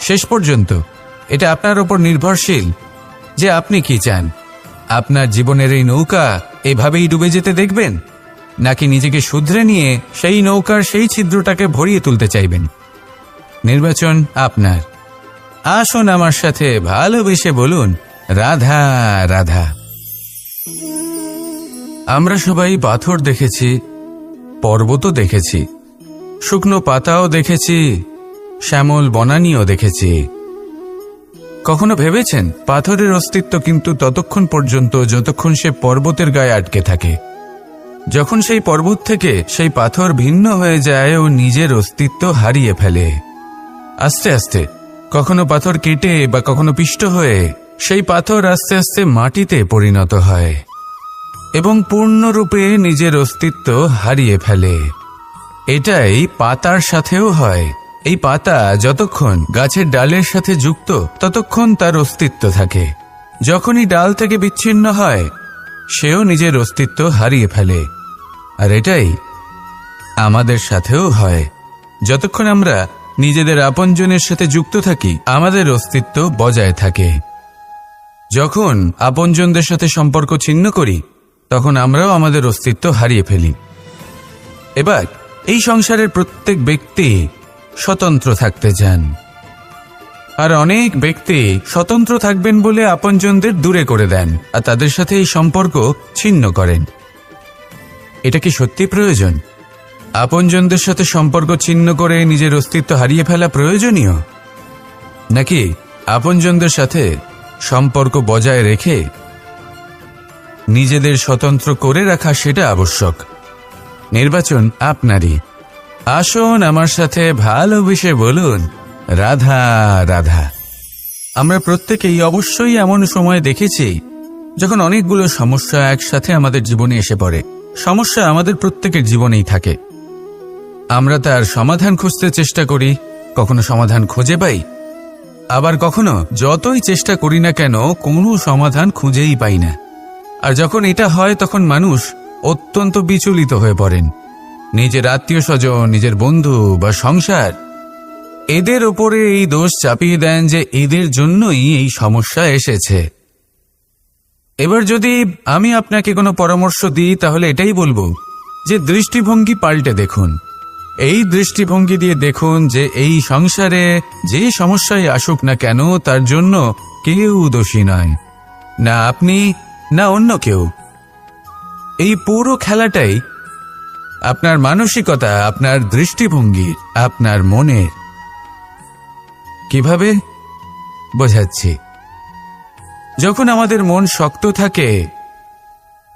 শেষ পর্যন্ত এটা আপনার উপর নির্ভরশীল যে আপনি কি চান। আপনার জীবনের এই নৌকা এভাবেই ডুবে যেতে দেখবেন, নাকি নিজেকে শুধরে নিয়ে সেই নৌকার সেই ছিদ্রটাকে ভরিয়ে তুলতে চাইবেন? নির্বাচন আপনার। আসুন আমার সাথে ভালোবেসে বলুন, রাধা রাধা। আমরা সবাই পাথর দেখেছি, পর্বতও দেখেছি, শুকনো পাতাও দেখেছি, শ্যামল বনানীও দেখেছি। কখনো ভেবেছেন পাথরের অস্তিত্ব কিন্তু ততক্ষণ পর্যন্ত যতক্ষণ সে পর্বতের গায়ে আটকে থাকে। যখন সেই পর্বত থেকে সেই পাথর ভিন্ন হয়ে যায় ও নিজের অস্তিত্ব হারিয়ে ফেলে। আস্তে আস্তে কখনো পাথর কেটে বা কখনো পিষ্ট হয়ে সেই পাথর আস্তে আস্তে মাটিতে পরিণত হয় এবং পূর্ণরূপে নিজের অস্তিত্ব হারিয়ে ফেলে। এটাই পাতার সাথেও হয়। এই পাতা যতক্ষণ গাছের ডালের সাথে যুক্ত ততক্ষণ তার অস্তিত্ব থাকে। যখনই ডাল থেকে বিচ্ছিন্ন হয় সেও নিজের অস্তিত্ব হারিয়ে ফেলে। আর এটাই আমাদের সাথেও হয়। যতক্ষণ আমরা নিজেদের আপনজনের সাথে যুক্ত থাকি আমাদের অস্তিত্ব বজায় থাকে। যখন আপনজনদের সাথে সম্পর্ক ছিন্ন করি তখন আমরাও আমাদের অস্তিত্ব হারিয়ে ফেলি। এবার এই সংসারের প্রত্যেক ব্যক্তি স্বতন্ত্র থাকতে চান, আর অনেক ব্যক্তি স্বতন্ত্র থাকবেন বলে আপনজনদের দূরে করে দেন আর তাদের সাথে এই সম্পর্ক ছিন্ন করেন। এটা কি সত্যি প্রয়োজন? আপনজনদের সাথে সম্পর্ক ছিন্ন করে নিজের অস্তিত্ব হারিয়ে ফেলা প্রয়োজনীয়, নাকি আপনজনদের সাথে সম্পর্ক বজায় রেখে নিজেদের স্বতন্ত্র করে রাখা সেটা আবশ্যক? নির্বাচন আপনারই। আসুন আমার সাথে ভালোবেসে বলুন, রাধা রাধা। আমরা প্রত্যেকেই অবশ্যই এমন সময় দেখেছি যখন অনেকগুলো সমস্যা একসাথে আমাদের জীবনে এসে পড়ে। সমস্যা আমাদের প্রত্যেকের জীবনেই থাকে। আমরা তার সমাধান খুঁজতে চেষ্টা করি, কখনো সমাধান খুঁজে পাই, আবার কখনো যতই চেষ্টা করি না কেন কোনো সমাধান খুঁজেই পাই না। আর যখন এটা হয় তখন মানুষ অত্যন্ত বিচলিত হয়ে পড়েন। নিজের আত্মীয় স্বজন, নিজের বন্ধু বা সংসার, এদের ওপরে এই দোষ চাপিয়ে দেন যে এদের জন্যই এই সমস্যা এসেছে। এবার যদি আমি আপনাকে কোনো পরামর্শ দিই তাহলে এটাই বলবো যে দৃষ্টিভঙ্গি পাল্টে দেখুন। এই দৃষ্টিভঙ্গি দিয়ে দেখুন যে এই সংসারে যে সমস্যায় আসুক না কেন তার জন্য কেউ দোষী নয়, না আপনি না অন্য কেউ। এই পুরো খেলাটাই আপনার মানসিকতা, আপনার দৃষ্টিভঙ্গি, আপনার মনের। কিভাবে বোঝাচ্ছি? যখন আমাদের মন শক্ত থাকে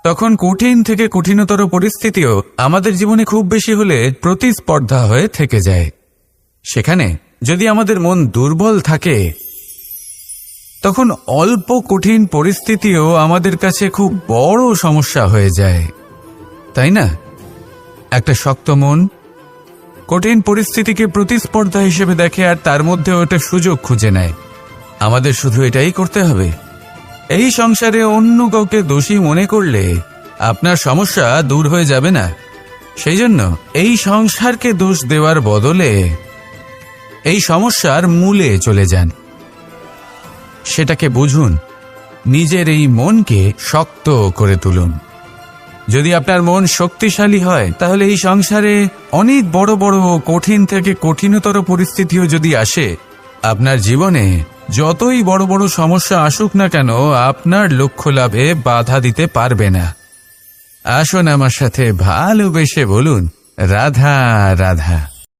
তখন কঠিন থেকে কঠিনতর পরিস্থিতিও আমাদের জীবনে খুব বেশি হলে প্রতিস্পর্ধা হয়ে থেকে যায়। সেখানে যদি আমাদের মন দুর্বল থাকে তখন অল্প কঠিন পরিস্থিতিও আমাদের কাছে খুব বড় সমস্যা হয়ে যায়, তাই না? একটা শক্ত মন কঠিন পরিস্থিতিকে প্রতিস্পর্ধা হিসেবে দেখে আর তার মধ্যে ওটা সুযোগ খুঁজে নেয়। আমাদের শুধু এটাই করতে হবে, এই সংসারে অন্য কাউকে দোষী মনে করলে আপনার সমস্যা দূর হয়ে যাবে না। সেই জন্য এই সংসারকে দোষ দেওয়ার বদলে এই সমস্যার মূলে চলে যান, সেটাকে বুঝুন, নিজের এই মনকে শক্ত করে তুলুন। যদি আপনার মন শক্তিশালী হয় তাহলে এই সংসারে অনেক বড় বড় কঠিন থেকে কঠিনতর পরিস্থিতিও যদি আসে, আপনার জীবনে যতই বড় বড় সমস্যা আসুক না কেন আপনার লক্ষ্য লাভে বাধা দিতে পারবে না। আসুন আমার সাথে ভালোবেসে বলুন, রাধা রাধা।